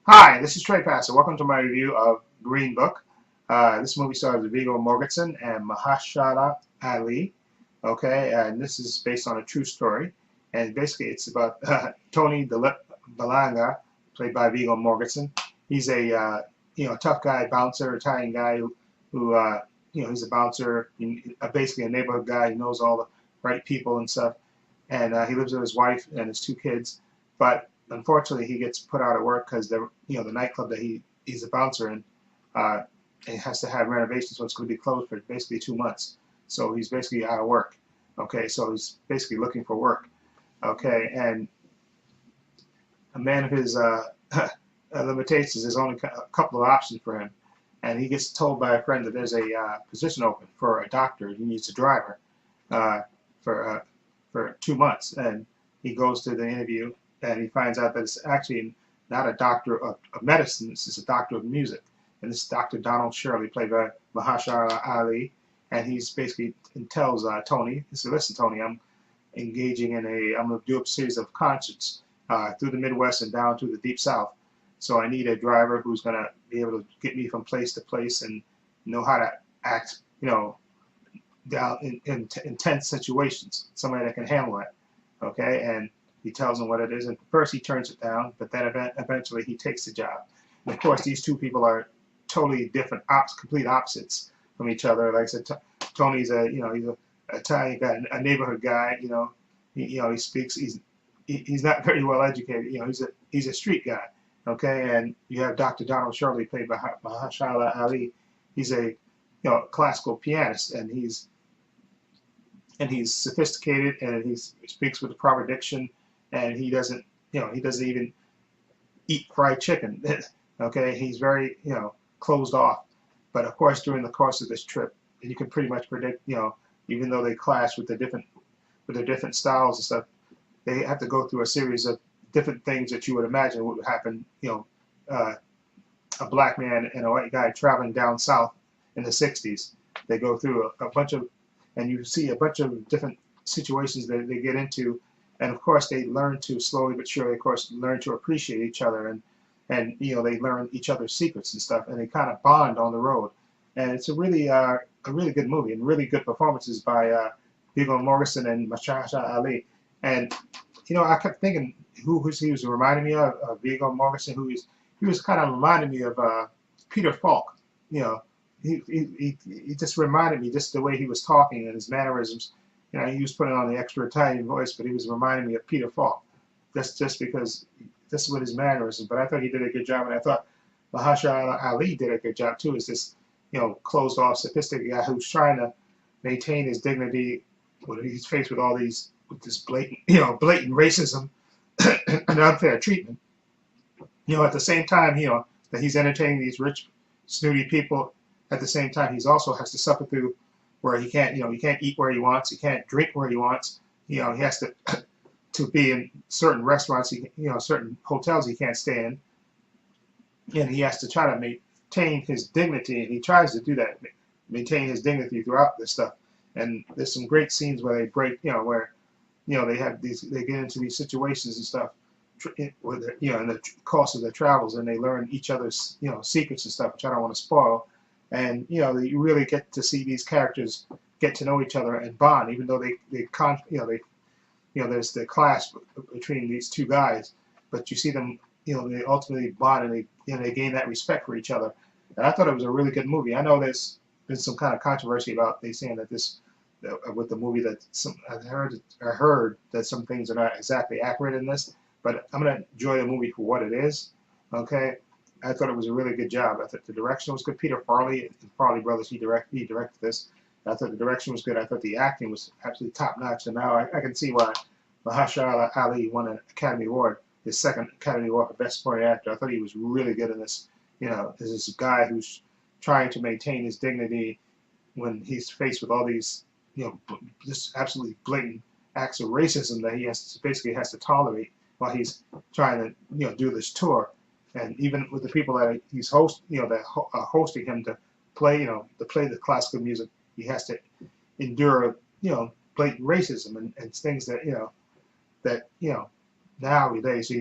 Hi, this is Trey Passer. Welcome to my review of Green Book. This movie stars Viggo Mortensen and Mahershala Ali. Okay, and this is based on a true story. And basically, it's about Tony Balanga, played by Viggo Mortensen. He's a tough guy, bouncer, Italian guy who he's a bouncer, basically a neighborhood guy. He knows all the right people and stuff. And he lives with his wife and his two kids. But unfortunately, he gets put out of work because the nightclub that he's a bouncer in, uh, it has to have renovations, so it's going to be closed for basically 2 months. So he's basically out of work. Okay, so he's basically looking for work. Okay, and a man of his limitations, there's only a couple of options for him, and he gets told by a friend that there's a position open for a doctor. He needs a driver uh, for uh, for 2 months, and he goes to the interview, and he finds out that it's actually not a doctor of medicine. This is a doctor of music, and this is Dr. Donald Shirley, played by Mahershala Ali, and he's basically tells Tony, he said, "Listen, Tony, I'm going to do a series of concerts through the Midwest and down to the Deep South. So I need a driver who's going to be able to get me from place to place and know how to act, down in intense situations. Somebody that can handle it." Okay, and he tells him what it is. And first he turns it down, but then eventually he takes the job. And of course, these two people are totally different, complete opposites from each other. Like I said, Tony's he's a Italian guy, a neighborhood guy. He speaks. He's not very well educated. He's a street guy. Okay, and you have Dr. Donald Shirley, played by Mahershala Ali. He's a classical pianist, and he's sophisticated, and he speaks with the proper diction, and he doesn't even eat fried chicken. Okay, he's very closed off. But of course, during the course of this trip, you can pretty much predict, even though they clash with their different styles and stuff, they have to go through a series of different things that you would imagine would happen. Uh, a black man and a white guy traveling down south in the 60s. They go through a bunch of, and you see a bunch of different situations that they get into. And of course, they learn to slowly but surely, of course, learn to appreciate each other, and they learn each other's secrets and stuff, and they kind of bond on the road. And it's a really good movie, and really good performances by Viggo Mortensen and Mahershala Ali. And I kept thinking he was reminding me of Viggo Mortensen, he was kind of reminding me of Peter Falk. You know, he just reminded me, just the way he was talking and his mannerisms. He was putting on the extra Italian voice, but he was reminding me of Peter Falk. That's just because this is what his mannerisms. But I thought he did a good job, and I thought Mahershala Ali did a good job too. Is this closed off, sophisticated guy who's trying to maintain his dignity when he's faced with this blatant racism and unfair treatment. At the same time, that he's entertaining these rich, snooty people. At the same time, he's also has to suffer through where he can't eat where he wants, he can't drink where he wants. He has to to be in certain restaurants, certain hotels he can't stay in, and he has to try to maintain his dignity, and he tries to do that, maintain his dignity throughout this stuff. And there's some great scenes where they break, where they get into these situations and stuff with in the course of their travels, and they learn each other's secrets and stuff, which I don't want to spoil. And you really get to see these characters get to know each other and bond, even though there's the clash between these two guys, but you see them, they ultimately bond, and they gain that respect for each other. And I thought it was a really good movie. I know there's been some kind of controversy about they saying that with the movie, that I heard that some things are not exactly accurate in this, but I'm gonna enjoy the movie for what it is. Okay, I thought it was a really good job. I thought the direction was good. Peter Farley and Farley Brothers, he directed this. I thought the direction was good. I thought the acting was absolutely top notch. And now I can see why Mahershala Ali won an Academy Award, his second Academy Award for Best Supporting Actor. I thought he was really good in this. As this guy who's trying to maintain his dignity when he's faced with all these, just absolutely blatant acts of racism that he basically has to tolerate while he's trying to, do this tour. And even with the people that he's are hosting him to play, the classical music, he has to endure, blatant racism and things that, that nowadays,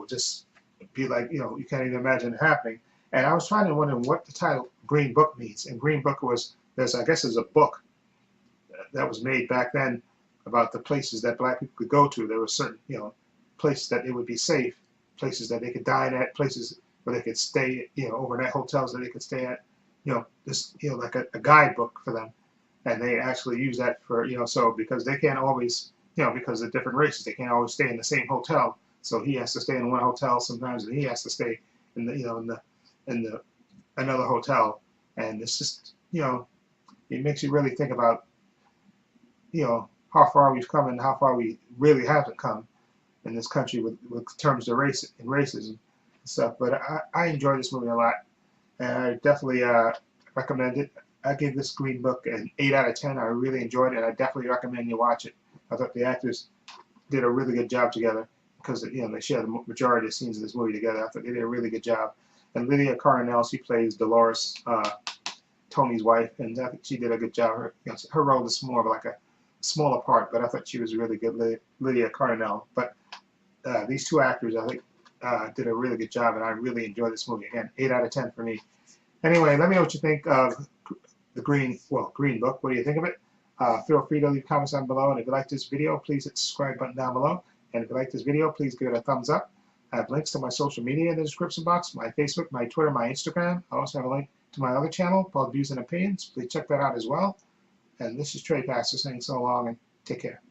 just be like, you can't even imagine it happening. And I was trying to wonder what the title Green Book means. And Green Book was, I guess there's a book that was made back then about the places that black people could go to. There were certain, places that it would be safe, places that they could dine at, places where they could stay, overnight hotels that they could stay at, like a guidebook for them. And they actually use that for, so because they can't always, because of different races, they can't always stay in the same hotel. So he has to stay in one hotel sometimes, and he has to stay in the, in the another hotel. And it's just, it makes you really think about, how far we've come and how far we really haven't come in this country with terms of race and racism and stuff. But I enjoy this movie a lot, and I definitely recommend it. I give this Green Book an 8 out of 10. I really enjoyed it, and I definitely recommend you watch it. I thought the actors did a really good job together because they share the majority of the scenes in this movie together. I thought they did a really good job. And Lydia Coronel, she plays Dolores, Tony's wife, and I think she did a good job. Her role is more of like a smaller part, but I thought she was really good, Lydia Coronel. But these two actors, I think, did a really good job, and I really enjoyed this movie. Again, 8 out of 10 for me. Anyway, let me know what you think of the Green Book. What do you think of it? Feel free to leave comments down below, and if you like this video, please hit the subscribe button down below. And if you like this video, please give it a thumbs up. I have links to my social media in the description box, my Facebook, my Twitter, my Instagram. I also have a link to my other channel called Views and Opinions. Please check that out as well. And this is Trey Pastor saying so long and take care.